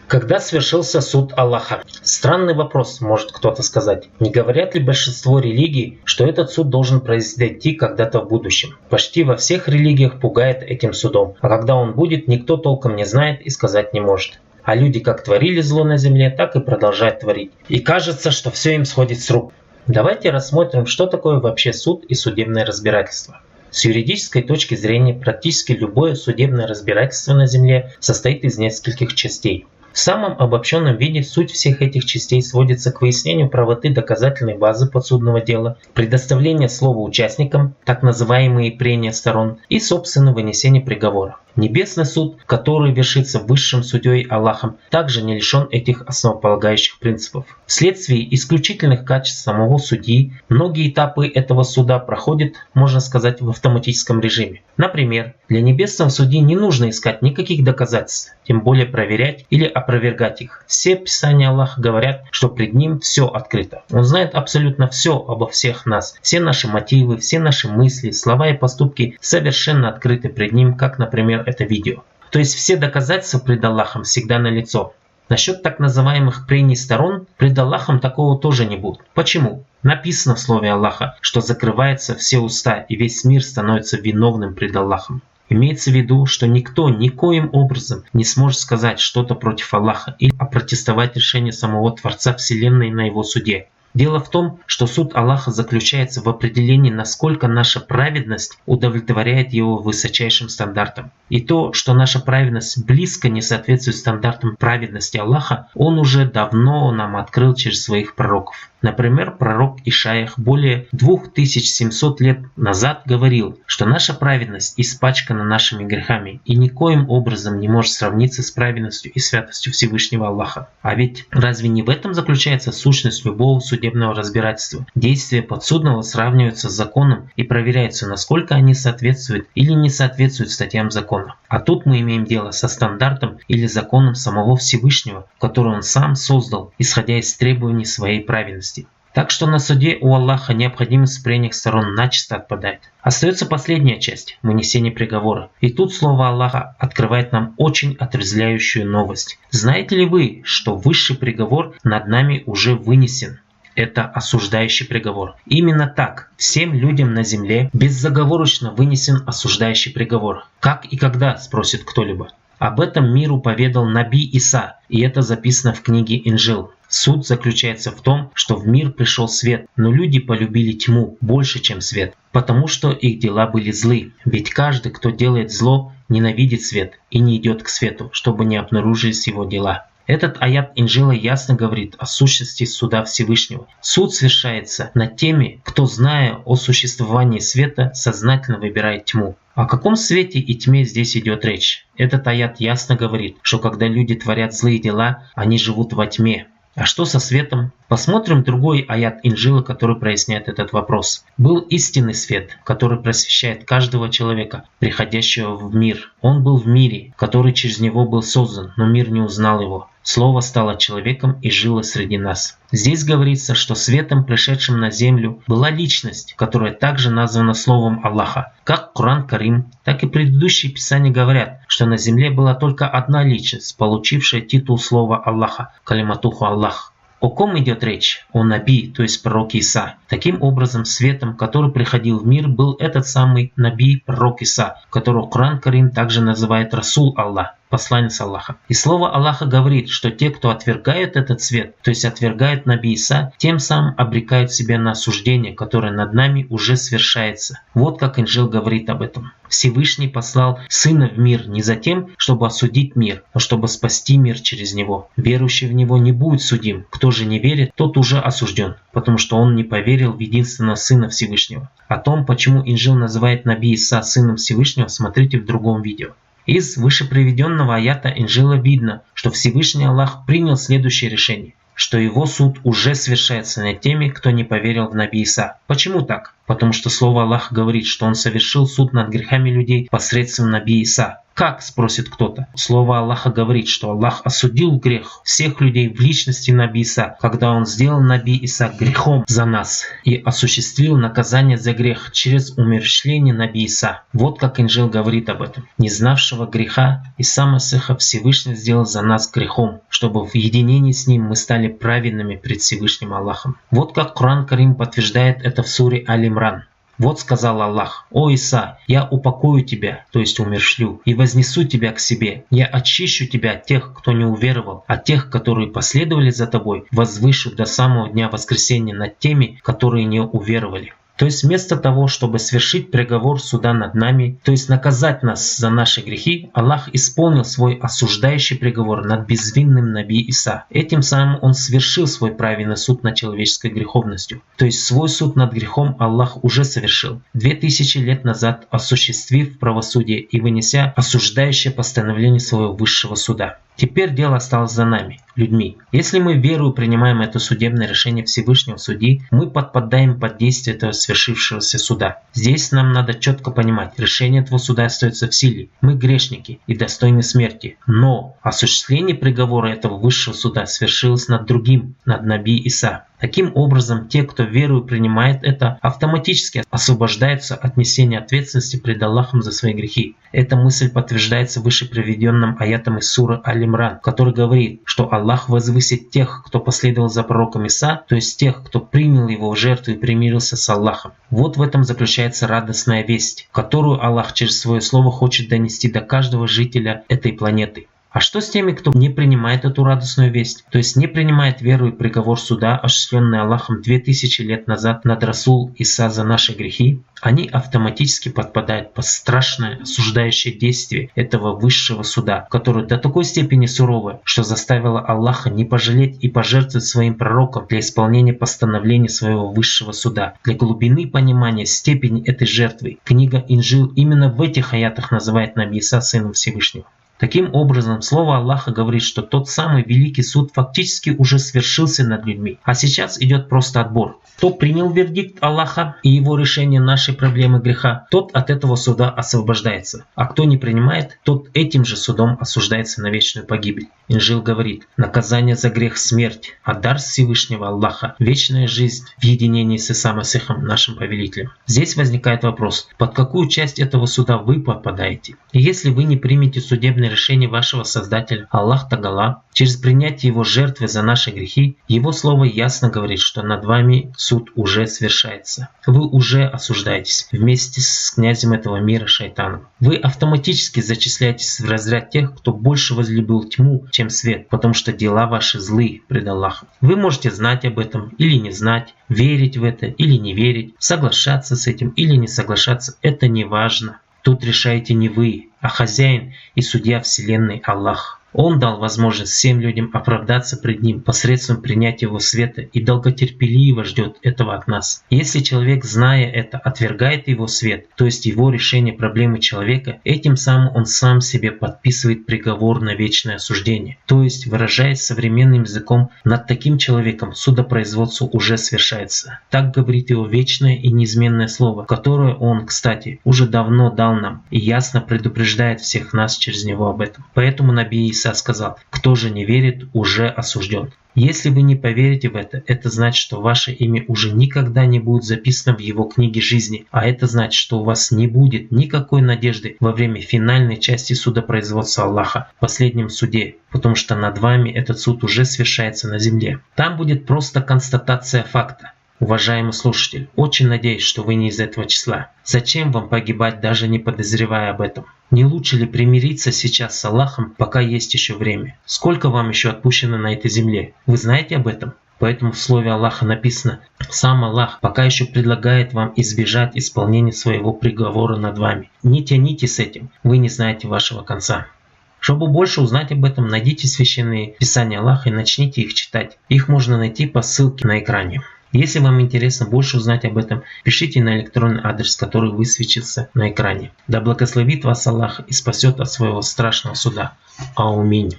Когда свершился суд Аллаха? Странный вопрос, может кто-то сказать. Не говорят ли большинство религий, что этот суд должен произойти когда-то в будущем? Почти во всех религиях пугает этим судом, а когда он будет, никто толком не знает и сказать не может. А люди как творили зло на земле, так и продолжают творить. И кажется, что все им сходит с рук. Давайте рассмотрим, что такое вообще суд и судебное разбирательство. С юридической точки зрения, практически любое судебное разбирательство на земле состоит из нескольких частей. В самом обобщенном виде суть всех этих частей сводится к выяснению правоты доказательной базы подсудного дела, предоставлению слова участникам, так называемые прения сторон, и собственно вынесение приговора. Небесный суд, который вершится высшим судьей Аллахом, также не лишен этих основополагающих принципов. Вследствие исключительных качеств самого судьи, многие этапы этого суда проходят, можно сказать, в автоматическом режиме. Например, для небесного судьи не нужно искать никаких доказательств, тем более проверять или опровергать их. Все писания Аллаха говорят, что пред ним все открыто. Он знает абсолютно все обо всех нас. Все наши мотивы, все наши мысли, слова и поступки совершенно открыты пред ним, как, например, это видео. То есть все доказательства пред Аллахом всегда налицо. Насчет так называемых прений сторон, пред Аллахом такого тоже не будет. Почему? Написано в слове Аллаха, что закрываются все уста и весь мир становится виновным пред Аллахом. Имеется в виду, что никто никоим образом не сможет сказать что-то против Аллаха или опротестовать решение самого Творца Вселенной на его суде. Дело в том, что суд Аллаха заключается в определении, насколько наша праведность удовлетворяет его высочайшим стандартам. И то, что наша праведность близко не соответствует стандартам праведности Аллаха, он уже давно нам открыл через своих пророков. Например, пророк Ишаях более 2700 лет назад говорил, что наша праведность испачкана нашими грехами и никоим образом не может сравниться с праведностью и святостью Всевышнего Аллаха. А ведь разве не в этом заключается сущность любого судебного разбирательства? Действия подсудного сравниваются с законом и проверяются, насколько они соответствуют или не соответствуют статьям закона. А тут мы имеем дело со стандартом или законом самого Всевышнего, который он сам создал, исходя из требований своей праведности. Так что на суде у Аллаха необходимость прения сторон начисто отпадает. Остается последняя часть – вынесение приговора. И тут слово Аллаха открывает нам очень отрезвляющую новость. Знаете ли вы, что высший приговор над нами уже вынесен? Это осуждающий приговор. Именно так всем людям на земле безоговорочно вынесен осуждающий приговор. Как и когда, спросит кто-либо. Об этом миру поведал Наби Иса, и это записано в книге Инжил. Суд заключается в том, что в мир пришел свет, но люди полюбили тьму больше, чем свет, потому что их дела были злы. Ведь каждый, кто делает зло, ненавидит свет и не идет к свету, чтобы не обнаружились его дела. Этот аят Инжила ясно говорит о сущности суда Всевышнего. Суд совершается над теми, кто, зная о существовании света, сознательно выбирает тьму. О каком свете и тьме здесь идет речь? Этот аят ясно говорит, что когда люди творят злые дела, они живут во тьме. А что со светом? Посмотрим другой аят Инжила, который проясняет этот вопрос. Был истинный свет, который просвещает каждого человека, приходящего в мир. Он был в мире, который через него был создан, но мир не узнал его. Слово стало человеком и жило среди нас. Здесь говорится, что светом, пришедшим на землю, была личность, которая также названа словом Аллаха. Как Коран Карим, так и предыдущие писания говорят, что на земле была только одна личность, получившая титул слова Аллаха, калиматуху Аллах. О ком идет речь? О Наби, то есть пророк Иса. Таким образом, светом, который приходил в мир, был этот самый Наби, пророк Иса, которого Коран Карим также называет Расул Аллах, посланец Аллаха. И слово Аллаха говорит, что те, кто отвергают этот свет, то есть отвергают Наби Иса, тем самым обрекают себя на осуждение, которое над нами уже свершается. Вот как Инжил говорит об этом. Всевышний послал Сына в мир не за тем, чтобы осудить мир, но чтобы спасти мир через него. Верующий в него не будет судим. Кто же не верит, тот уже осужден, потому что он не поверил в единственного Сына Всевышнего. О том, почему Инжил называет Наби Иса Сыном Всевышнего, смотрите в другом видео. Из вышеприведенного аята Инжила видно, что Всевышний Аллах принял следующее решение, что его суд уже совершается над теми, кто не поверил в Наби Иса. Почему так? потому что слово Аллаха говорит, что Он совершил суд над грехами людей посредством Наби Иса. Как, спросит кто-то? Слово Аллаха говорит, что Аллах осудил грех всех людей в личности Наби Иса, когда Он сделал Наби Иса грехом за нас и осуществил наказание за грех через умерщвление Наби Иса. Вот как Инжил говорит об этом. Не знавшего греха Иса Масиха Всевышний сделал за нас грехом, чтобы в единении с Ним мы стали праведными пред Всевышним Аллахом. Вот как Коран Карим подтверждает это в суре Аль-Имран. Вот сказал Аллах: «О Иса, я упокою тебя, то есть умерщвлю, и вознесу тебя к себе. Я очищу тебя от тех, кто не уверовал, от тех, которые последовали за тобой, возвышу до самого дня воскресения над теми, которые не уверовали». То есть вместо того, чтобы свершить приговор суда над нами, то есть наказать нас за наши грехи, Аллах исполнил свой осуждающий приговор над безвинным Наби Иса. Этим самым Он свершил свой праведный суд над человеческой греховностью. То есть свой суд над грехом Аллах уже совершил 2000 лет назад, осуществив правосудие и вынеся осуждающее постановление своего высшего суда. Теперь дело осталось за нами, людьми. Если мы верою принимаем это судебное решение Всевышнего Судьи, мы подпадаем под действие этого свершившегося суда. Здесь нам надо четко понимать, решение этого суда остается в силе. Мы грешники и достойны смерти. Но осуществление приговора этого высшего суда свершилось над другим, над Наби Иса. Таким образом, те, кто верою принимает это, автоматически освобождаются от несения ответственности пред Аллахом за свои грехи. Эта мысль подтверждается выше приведенным аятом из суры Аль-Имран, который говорит, что Аллах возвысит тех, кто последовал за пророком Иса, то есть тех, кто принял его в жертву и примирился с Аллахом. Вот в этом заключается радостная весть, которую Аллах через свое слово хочет донести до каждого жителя этой планеты. А что с теми, кто не принимает эту радостную весть, то есть не принимает веру и приговор суда, осуществленный Аллахом 2000 лет назад над Расул Иса за наши грехи? Они автоматически подпадают под страшное осуждающее действие этого высшего суда, которое до такой степени суровое, что заставило Аллаха не пожалеть и пожертвовать своим пророком для исполнения постановлений своего высшего суда. Для глубины понимания степени этой жертвы книга Инжил именно в этих аятах называет Наби Иса сыном Всевышнего. Таким образом, слово Аллаха говорит, что тот самый великий суд фактически уже свершился над людьми. А сейчас идет просто отбор. Кто принял вердикт Аллаха и его решение нашей проблемы греха, тот от этого суда освобождается. А кто не принимает, тот этим же судом осуждается на вечную погибель. Инжил говорит: наказание за грех – смерть, а дар Всевышнего Аллаха – вечная жизнь в единении с Иса Масихом, нашим повелителем. Здесь возникает вопрос, под какую часть этого суда вы попадаете? И если вы не примете судебное решение вашего Создателя, Аллах Тагала, через принятие Его жертвы за наши грехи, Его слово ясно говорит, что над вами суд уже свершается. Вы уже осуждаетесь вместе с князем этого мира шайтаном. Вы автоматически зачисляетесь в разряд тех, кто больше возлюбил тьму, чем свет, потому что дела ваши злые пред Аллахом. Вы можете знать об этом или не знать, верить в это или не верить, соглашаться с этим или не соглашаться, это не важно. Тут решаете не вы, а хозяин и судья Вселенной Аллах. Он дал возможность всем людям оправдаться пред Ним посредством принятия Его света и долготерпеливо ждет этого от нас. Если человек, зная это, отвергает Его свет, то есть Его решение проблемы человека, этим самым он сам себе подписывает приговор на вечное осуждение. То есть, выражаясь современным языком, над таким человеком судопроизводство уже свершается. Так говорит Его вечное и неизменное слово, которое Он, кстати, уже давно дал нам и ясно предупреждает всех нас через него об этом. Поэтому Наби Иса сказал: кто же не верит, уже осужден. Если вы не поверите в это значит, что ваше имя уже никогда не будет записано в Его книге жизни, а это значит, что у вас не будет никакой надежды во время финальной части судопроизводства Аллаха, в последнем суде, потому что над вами этот суд уже совершается на земле. Там будет просто констатация факта. Уважаемый слушатель, очень надеюсь, что вы не из этого числа. Зачем вам погибать, даже не подозревая об этом? Не лучше ли примириться сейчас с Аллахом, пока есть еще время? Сколько вам еще отпущено на этой земле? Вы знаете об этом? Поэтому в слове Аллаха написано: сам Аллах пока еще предлагает вам избежать исполнения своего приговора над вами. Не тяните с этим, вы не знаете вашего конца. Чтобы больше узнать об этом, найдите священные писания Аллаха и начните их читать. Их можно найти по ссылке на экране. Если вам интересно больше узнать об этом, пишите на электронный адрес, который высветится на экране. Да благословит вас Аллах и спасет от своего страшного суда. Аминь.